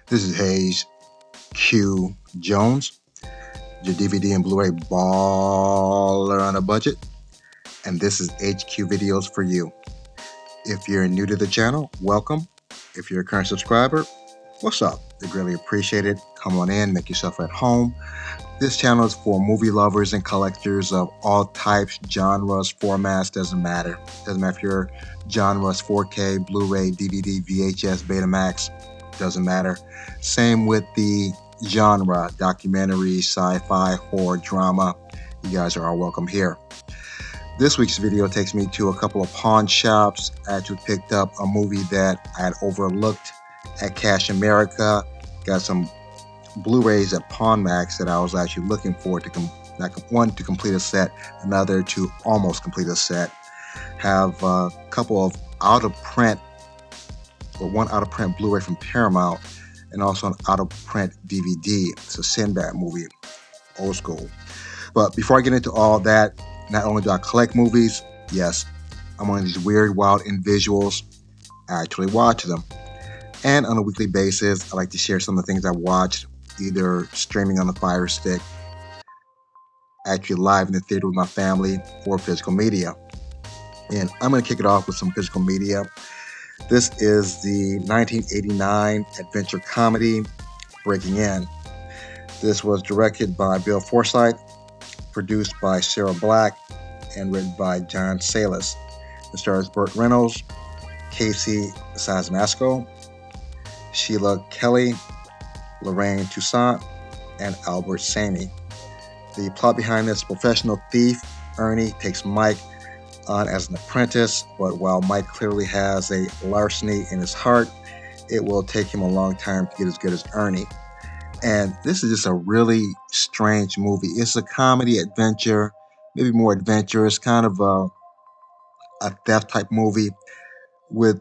This is Hayes Q Jones, your DVD and Blu-ray baller on a budget, and this is HQ Videos for you. If you're new to the channel, welcome. If you're a current subscriber, what's up? We greatly appreciate it. Come on in, make yourself at home. This channel is for movie lovers and collectors of all types, genres, formats, doesn't matter. Doesn't matter if your genres 4K, Blu-ray, DVD, VHS, Betamax, doesn't matter. Same with the genre, documentary, sci-fi, horror, drama. You guys are all welcome here. This week's video takes me to a couple of pawn shops. I actually picked up a movie that I had overlooked at Cash America. Got some Blu-rays at PawnMax that I was actually looking for to one to complete a set, another to almost complete a set. Have a couple of one out of print Blu-ray from Paramount, and also an out of print DVD. It's a Sinbad movie, old school. But before I get into all that, not only do I collect movies, yes, I'm one of these weird, wild individuals. I actually watch them. And on a weekly basis, I like to share some of the things I watched, either streaming on the Fire Stick, actually live in the theater with my family, or physical media. And I'm going to kick it off with some physical media. This is the 1989 adventure comedy, Breaking In. This was directed by Bill Forsyth, produced by Sarah Black, and written by John Salas. It stars Burt Reynolds, Casey Siemaszko, Sheila Kelly, Lorraine Toussaint, and Albert Samey. The plot behind this: professional thief Ernie takes Mike on as an apprentice, but while Mike clearly has a larceny in his heart, it will take him a long time to get as good as Ernie. And this is just a really strange movie. It's a comedy adventure, maybe more adventurous, kind of a theft type movie with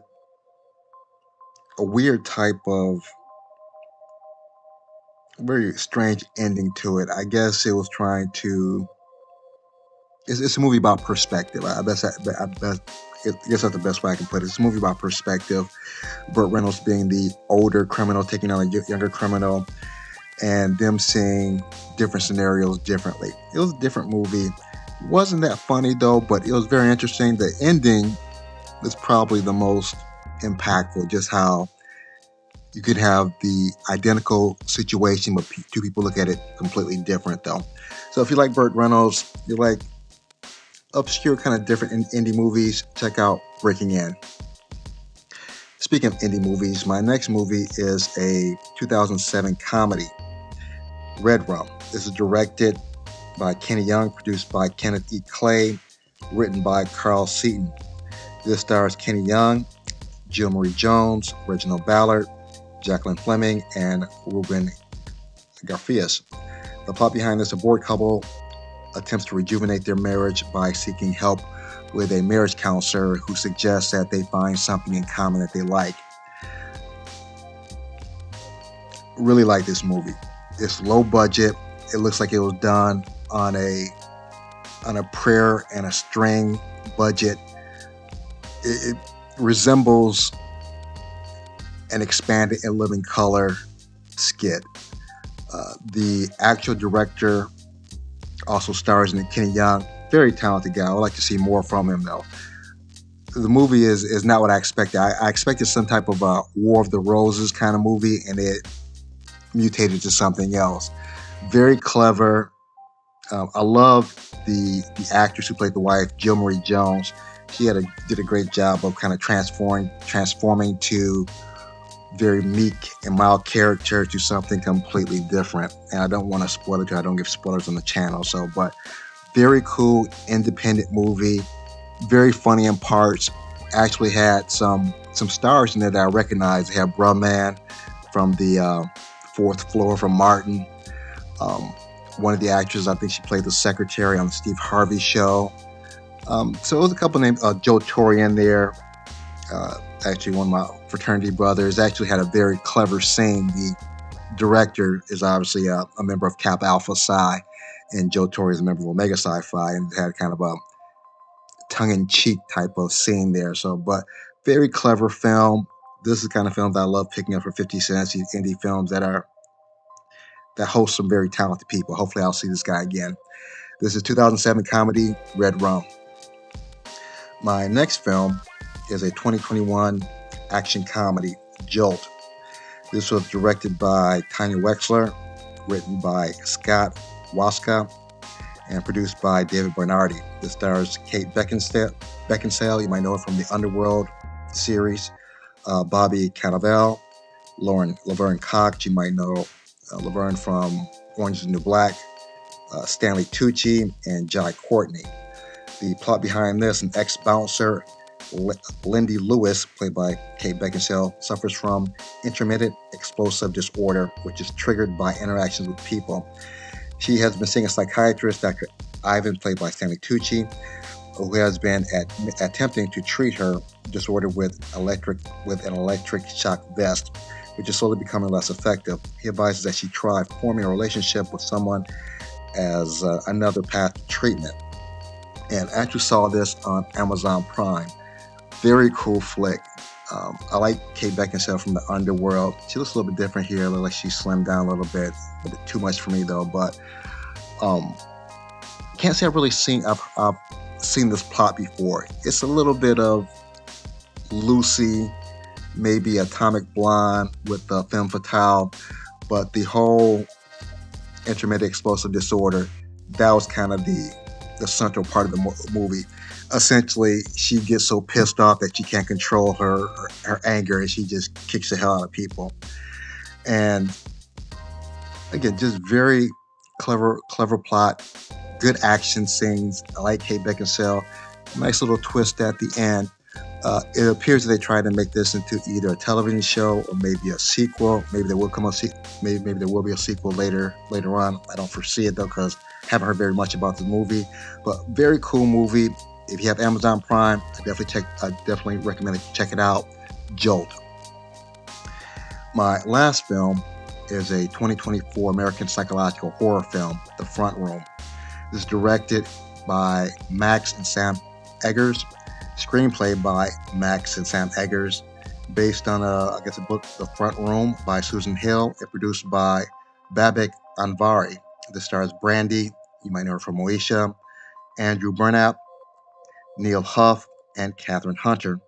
a weird type of very strange ending to it. I guess it was trying to. It's a movie about perspective. I guess that's the best way I can put it. It's a movie about perspective. Burt Reynolds being the older criminal taking on a younger criminal, and them seeing different scenarios differently. It was a different movie. It wasn't that funny though, but it was very interesting. The ending is probably the most impactful. Just how you could have the identical situation, but two people look at it completely different though. So if you like Burt Reynolds, you like obscure kind of different indie movies, check out Breaking In. Speaking of indie movies, my next movie is a 2007 comedy, Red Rum. This is directed by Kenny Young, produced by Kenneth E. Clay, written by Carl Seaton. This stars Kenny Young, Jill Marie Jones, Reginald Ballard, Jacqueline Fleming, and Ruben Garfias. The plot behind this: a bored couple attempts to rejuvenate their marriage by seeking help with a marriage counselor who suggests that they find something in common that they like. Really like this movie. It's low budget. It looks like it was done on a prayer and a string budget. It resembles an expanded In Living Color skit. The actual director also stars in Kenny Young. Very talented guy. I would like to see more from him though. The movie is not what I expected. I expected some type of a War of the Roses kind of movie, and it mutated to something else. Very clever. I love the actress who played the wife, Jill Marie Jones. She did a great job of kind of transforming to very meek and mild character to something completely different. And I don't want to spoil it because I don't give spoilers on the channel. So, but very cool independent movie, very funny in parts. Actually had some stars in there that I recognize. They have Brumman from the Fourth Floor from Martin. One of the actors, I think she played the secretary on the Steve Harvey show. So it was a couple names. Joe Torre in there. Actually, one of my fraternity brothers actually had a very clever scene. The director is obviously a member of Kappa Alpha Psi, and Joe Torre is a member of Omega Psi Phi, and had kind of a tongue-in-cheek type of scene there. So, but very clever film, This is the kind of film that I love picking up for 50 cents. These indie films that host some very talented people. Hopefully, I'll see this guy again. This is 2007 comedy Red Rum. My next film is a 2021 action comedy, Jolt. This was directed by Tanya Wexler, written by Scott Waska, and produced by David Bernardi. This stars Kate Beckinsale, you might know her from the Underworld series, Bobby Cannavale, Laverne Cox, you might know Laverne from Orange is the New Black, Stanley Tucci, and Jai Courtney. The plot behind this, an ex-bouncer, Lindy Lewis, played by Kate Beckinsale, suffers from intermittent explosive disorder, which is triggered by interactions with people. She has been seeing a psychiatrist, Dr. Ivan, played by Stanley Tucci, who has been attempting to treat her disorder with an electric shock vest, which is slowly becoming less effective. He advises that she try forming a relationship with someone as another path to treatment. And I actually saw this on Amazon Prime. Very cool flick. I like Kate Beckinsale from the Underworld. She looks a little bit different here. Looks like she slimmed down a little bit too much for me though. But can't say I've really seen this plot before. It's a little bit of Lucy, maybe Atomic Blonde with the femme fatale, but the whole intermittent explosive disorder, that was kind of the central part of the movie. Essentially, she gets so pissed off that she can't control her anger, and she just kicks the hell out of people. And again, just very clever plot, good action scenes. I like Kate Beckinsale. Nice little twist at the end. It appears that they tried to make this into either a television show or maybe a sequel. Maybe there will maybe there will be a sequel later on. I don't foresee it though, because I haven't heard very much about the movie. But very cool movie. If you have Amazon Prime, I definitely recommend that you check it out. Jolt. My last film is a 2024 American psychological horror film, The Front Room. This is directed by Max and Sam Eggers. Screenplay by Max and Sam Eggers, based on a book, The Front Room by Susan Hill, and produced by Babak Anvari. This stars Brandy, you might know her from Moesha, Andrew Burnap, Neil Huff, and Catherine Hunter.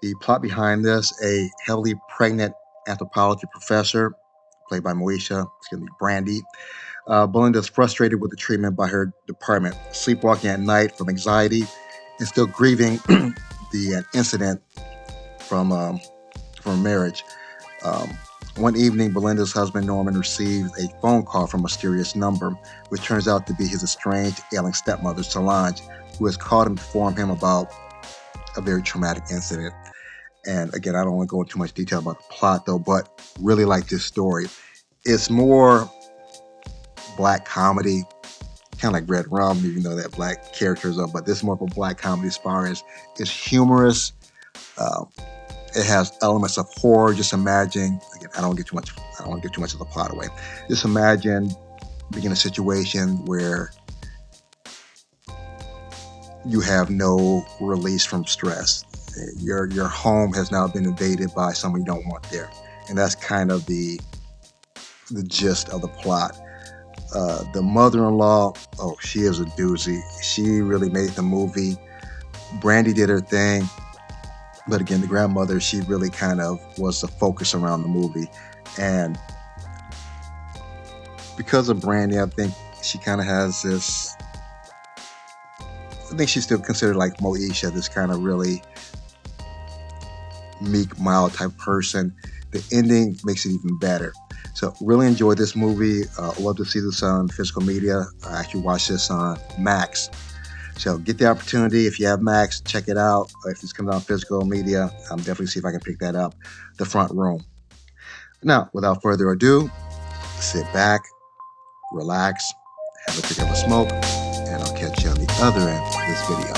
The plot behind this, a heavily pregnant anthropology professor, played by Brandy. Belinda is frustrated with the treatment by her department, sleepwalking at night from anxiety, and still grieving the incident from marriage. One evening, Belinda's husband, Norman, receives a phone call from a mysterious number, which turns out to be his estranged, ailing stepmother, Solange, who has called him to inform him about a very traumatic incident. And again, I don't want to go into too much detail about the plot, though, but really like this story. It's more black comedy, kind of like Red Rum, even though that black characters are, but this is more of a black comedy as far as it's humorous. It has elements of horror. Just imagine, again, I don't want to get too much of the plot away. Just imagine being in a situation where you have no release from stress. Your home has now been invaded by someone you don't want there. And that's kind of the gist of the plot. The mother-in-law, she is a doozy. She really made the movie. Brandy did her thing. But again, the grandmother, she really kind of was the focus around the movie. And because of Brandy, I think she kind of has this, I think she's still considered like Moesha, this kind of really meek, mild type person. The ending makes it even better. So really enjoyed this movie. Love to see this on physical media. I actually watched this on Max. So get the opportunity. If you have Max, check it out. If this comes on physical media, I'm definitely see if I can pick that up. The Front Room. Now, without further ado, sit back, relax, have a drink of a smoke, and I'll catch you on the other end of this video.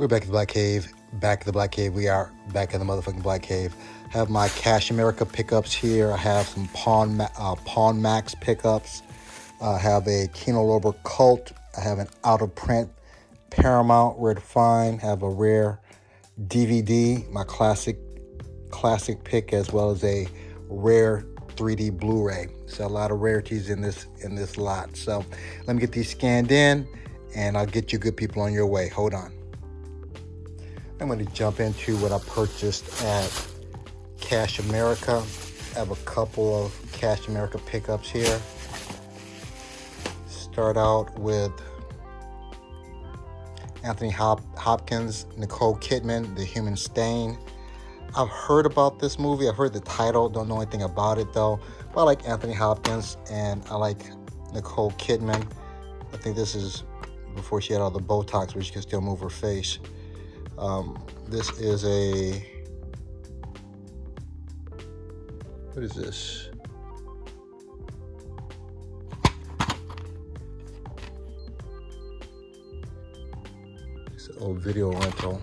We're back at the Black Cave. Back at the Black Cave. We are back in the motherfucking Black Cave. I have my Cash America pickups here. I have some Pawn Max pickups. I have a Kino Lorber Cult. I have an out-of-print Paramount Rare to Find. I have a rare DVD, my classic pick, as well as a rare 3D Blu-ray. So a lot of rarities in this lot. So let me get these scanned in, and I'll get you good people on your way. Hold on. I'm going to jump into what I purchased at Cash America. I have a couple of Cash America pickups here. Start out with Anthony Hopkins, Nicole Kidman, The Human Stain. I've heard about this movie. I've heard the title. Don't know anything about it though. But I like Anthony Hopkins and I like Nicole Kidman. I think this is before she had all the Botox where she could still move her face. This is a... What is this? It's an old video rental.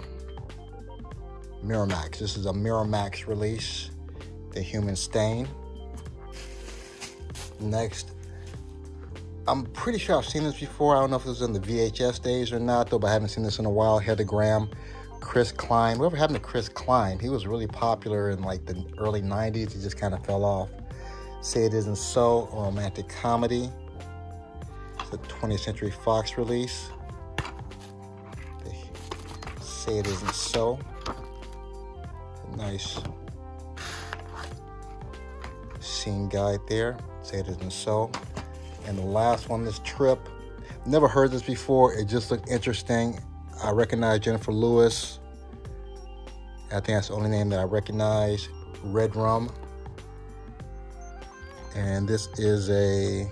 Miramax. This is a Miramax release. The Human Stain. Next, I'm pretty sure I've seen this before. I don't know if this was in the VHS days or not, though, but I haven't seen this in a while. Heather Graham, Chris Klein. Whatever happened to Chris Klein? He was really popular in like the early 90s. He just kind of fell off. Say It Isn't So, a romantic comedy. It's a 20th Century Fox release. Say It Isn't So. Nice scene guide there. Say It Isn't So. And the last one, this trip. Never heard this before. It just looked interesting. I recognize Jennifer Lewis. I think that's the only name that I recognize. Red Rum. And this is a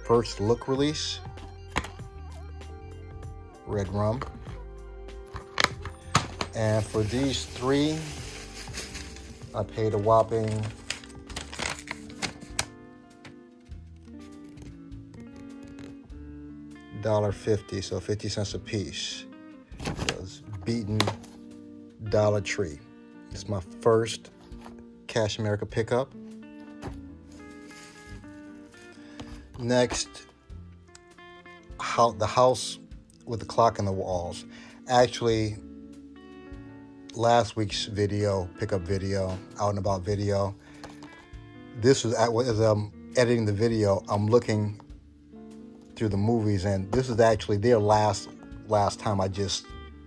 first look release. Red Rum. And for these three, I paid a whopping $1.50, so 50 cents a piece. It was beaten Dollar Tree. It's my first Cash America pickup. Next, the house with the clock in the walls. Actually, last week's video, pickup video, out and about video, this was as I'm editing the video, I'm looking through the movies, and this is actually their last time I just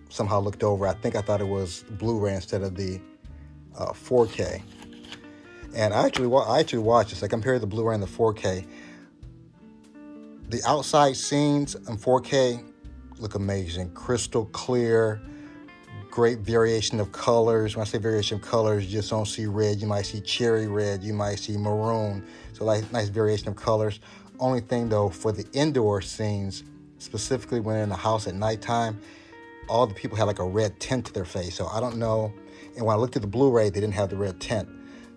somehow looked over. I think I thought it was Blu-ray instead of the 4K. And I actually watched this. I compared the Blu-ray and the 4K. The outside scenes in 4K look amazing. Crystal clear, great variation of colors. When I say variation of colors, you just don't see red. You might see cherry red. You might see maroon. So like nice variation of colors. Only thing though, for the indoor scenes, specifically when they're in the house at nighttime, all the people had like a red tint to their face. So I don't know. And when I looked at the Blu-ray, they didn't have the red tint.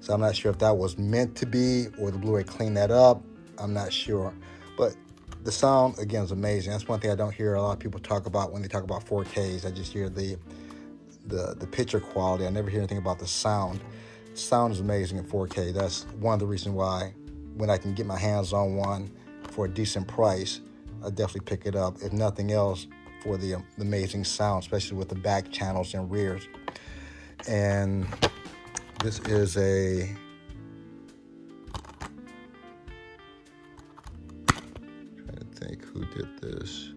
So I'm not sure if that was meant to be or the Blu-ray cleaned that up. I'm not sure. But the sound, again, is amazing. That's one thing I don't hear a lot of people talk about when they talk about 4Ks. I just hear the picture quality. I never hear anything about the sound. The sound is amazing in 4K. That's one of the reasons why when I can get my hands on one for a decent price, I definitely pick it up. If nothing else, for the amazing sound, especially with the back channels and rears. And this is a trying to think who did this.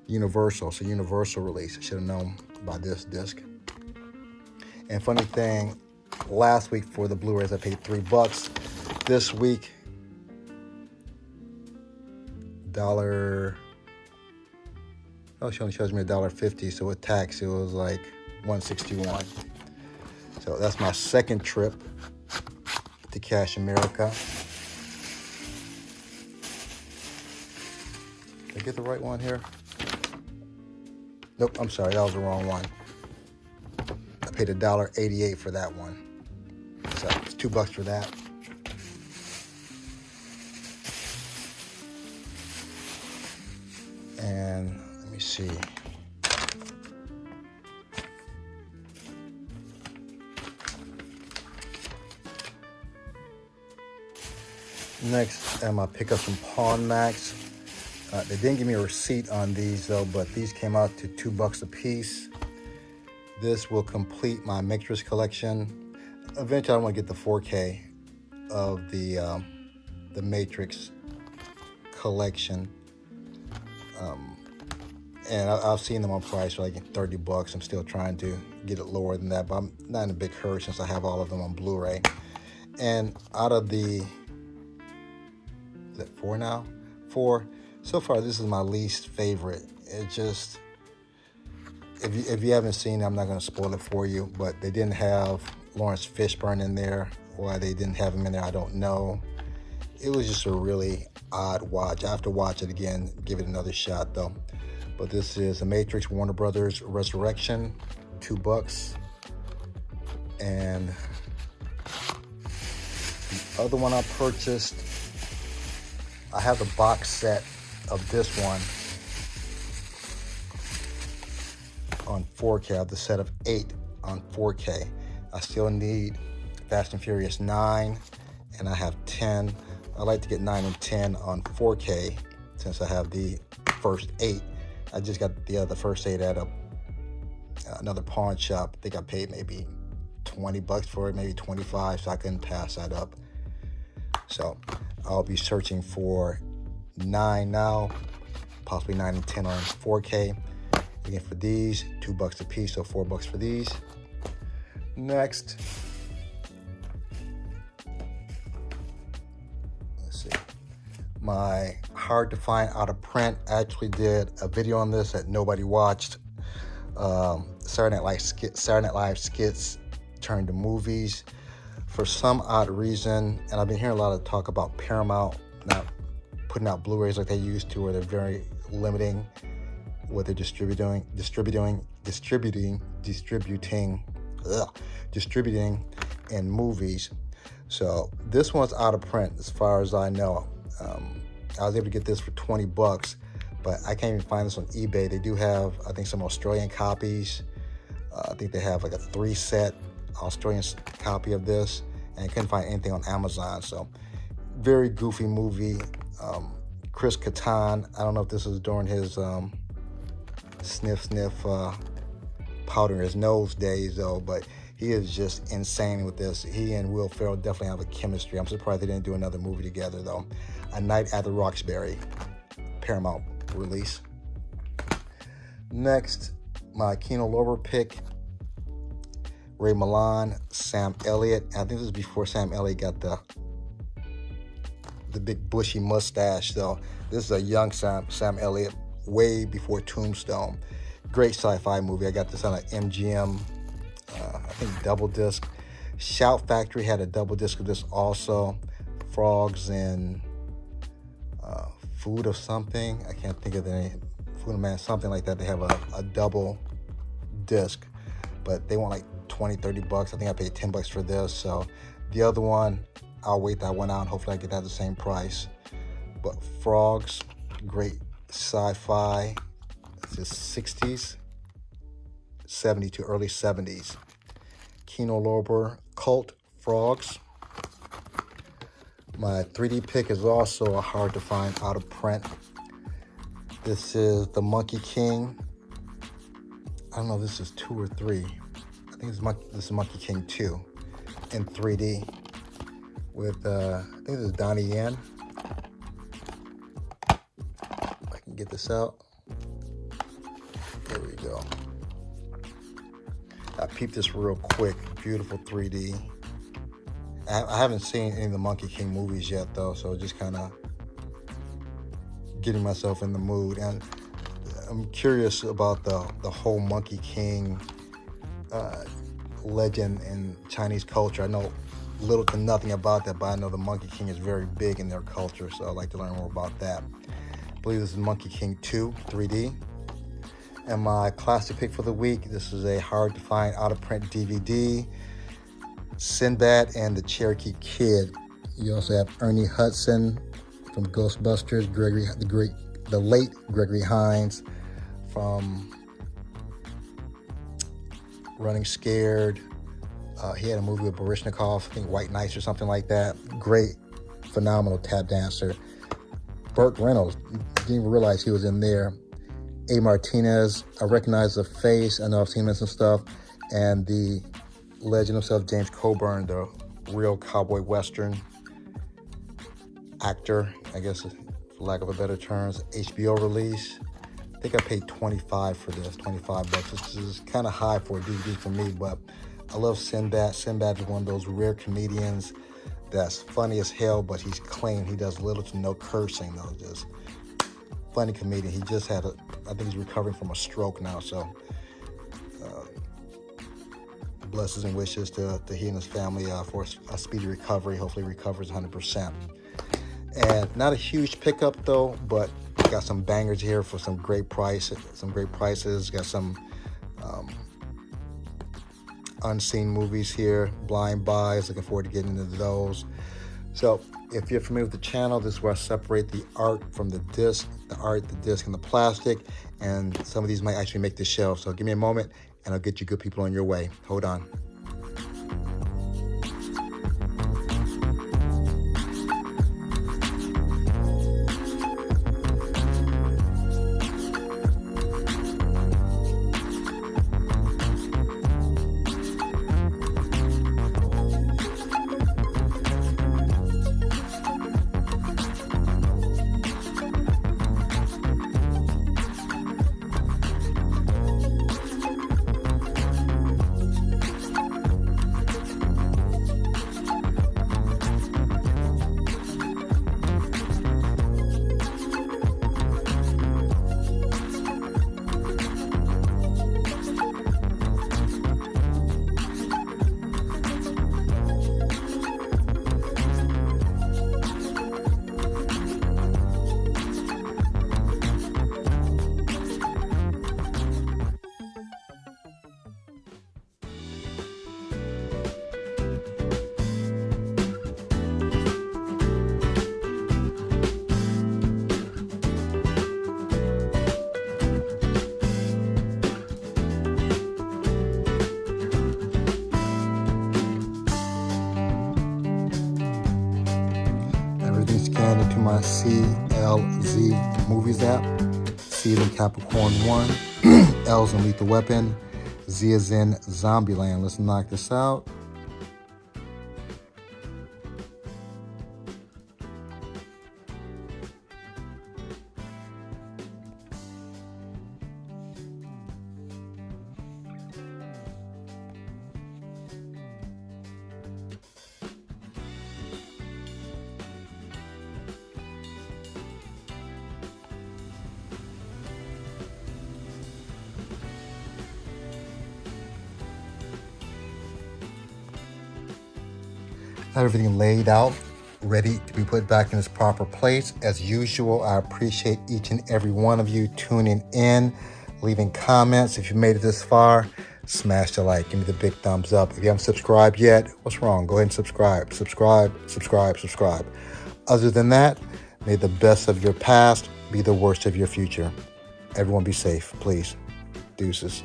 Universal. It's a Universal release. I should have known about this disc. And funny thing, last week for the Blu-rays I paid $3. This week, she only charged me $1.50, so with tax it was like $1.61. So that's my second trip to Cash America. Did I get the right one here? Nope, I'm sorry, that was the wrong one. I paid $1.88 for that one. So it's $2 for that. And let me see. Next, I'm gonna pick up some Pawn Max. They didn't give me a receipt on these though, but these came out to $2 a piece. This will complete my Matrix collection. Eventually, I want to get the 4K of the Matrix collection. And I've seen them on price for like $30. I'm still trying to get it lower than that, but I'm not in a big hurry since I have all of them on Blu-ray. And out of the, is that 4 now? 4. So far, this is my least favorite. It just, if you haven't seen it, I'm not going to spoil it for you, but they didn't have Lawrence Fishburne in there. Why they didn't have him in there, I don't know. It was just a really odd watch. I have to watch it again, give it another shot though. But this is The Matrix Warner Brothers Resurrection, $2. And the other one I purchased, I have the box set of this one on 4K. I have the set of 8 on 4K. I still need Fast and Furious 9, and I have 10. I like to get 9 and 10 on 4K since I have the first 8. I just got the first 8 at another pawn shop. I think I paid maybe $20 for it, maybe 25, so I couldn't pass that up. So I'll be searching for 9 now, possibly 9 and 10 on 4K. Again, for these, $2 a piece, so $4 for these. Next, let's see, my hard to find out of print. I actually did a video on this that nobody watched. Saturday Night Live skits turned to movies. For some odd reason, and I've been hearing a lot of talk about Paramount not putting out Blu-rays like they used to, or they're very limiting what they're distributing in movies. So this one's out of print as far as I know. I was able to get this for $20, but I can't even find this on eBay. They do have, I think, some Australian copies. I think they have like a 3-set Australian copy of this, and I couldn't find anything on Amazon. So very goofy movie. Chris Kattan, I don't know if this is during his sniff powder in his nose days though, but he is just insane with this. He and Will Ferrell definitely have a chemistry. I'm surprised they didn't do another movie together though. A Night at the Roxbury, Paramount release. Next, my Kino Lorber pick, Ray Milland, Sam Elliott. I think this is before Sam Elliott got the big bushy mustache though. This is a young Sam Elliott, way before Tombstone. Great sci-fi movie. I got this on an MGM, I think double disc. Shout Factory had a double disc of this also. Frogs and Food of something. I can't think of the name. Food of Man, something like that. They have a double disc, but they want like $20-$30. I think I paid $10 for this. So the other one, I'll wait that one out. Hopefully I get that at the same price. But Frogs, great sci-fi. It's the 60s, 70s to early 70s. Kino Lorber, Cult, Frogs. My 3D pick is also a hard to find out of print. This is The Monkey King. I don't know if this is 2 or 3. I think this is Monkey King 2 in 3D with, I think this is Donnie Yen. If I can get this out. There we go. I peeped this real quick. Beautiful 3D. I haven't seen any of the Monkey King movies yet though, so just kind of getting myself in the mood. And I'm curious about the whole Monkey King legend in Chinese culture. I know little to nothing about that, but I know the Monkey King is very big in their culture, so I'd like to learn more about that. I believe this is Monkey King 2 3D. And my classic pick for the week, this is a hard to find out of print DVD, Sinbad and the Cherokee Kid. You also have Ernie Hudson from Ghostbusters, the great the late Gregory Hines from Running Scared. He had a movie with Baryshnikov, I think White Nights or something like that. Great, phenomenal tap dancer. Burt Reynolds, didn't even realize he was in there. A. Martinez, I recognize the face. I know I've seen him in some stuff. And the legend himself, James Coburn, the real cowboy western actor, I guess, for lack of a better terms. HBO release. I think I paid $25 for this, $25. This is kind of high for a DVD for me, but I love Sinbad. Sinbad is one of those rare comedians that's funny as hell, but he's clean. He does little to no cursing, though. Just funny comedian. He just had I think he's recovering from a stroke now, so blessings and wishes to he and his family for a speedy recovery. Hopefully recovers 100%. And not a huge pickup though, but got some bangers here for some great prices. Got some unseen movies here, blind buys. Looking forward to getting into those. So if you're familiar with the channel, this is where I separate the art from the disc, the disc, and the plastic. And some of these might actually make the shelf. So give me a moment and I'll get you good people on your way. Hold on. Scanned into my CLZ Movies app. C is in Capricorn 1, L is in Lethal Weapon, Z is in Zombieland. Let's knock this out. Have everything laid out, ready to be put back in its proper place. As usual, I appreciate each and every one of you tuning in, leaving comments. If you made it this far, smash the like, give me the big thumbs up. If you haven't subscribed yet, what's wrong? Go ahead and subscribe. Other than that, may the best of your past be the worst of your future. Everyone be safe, please. Deuces.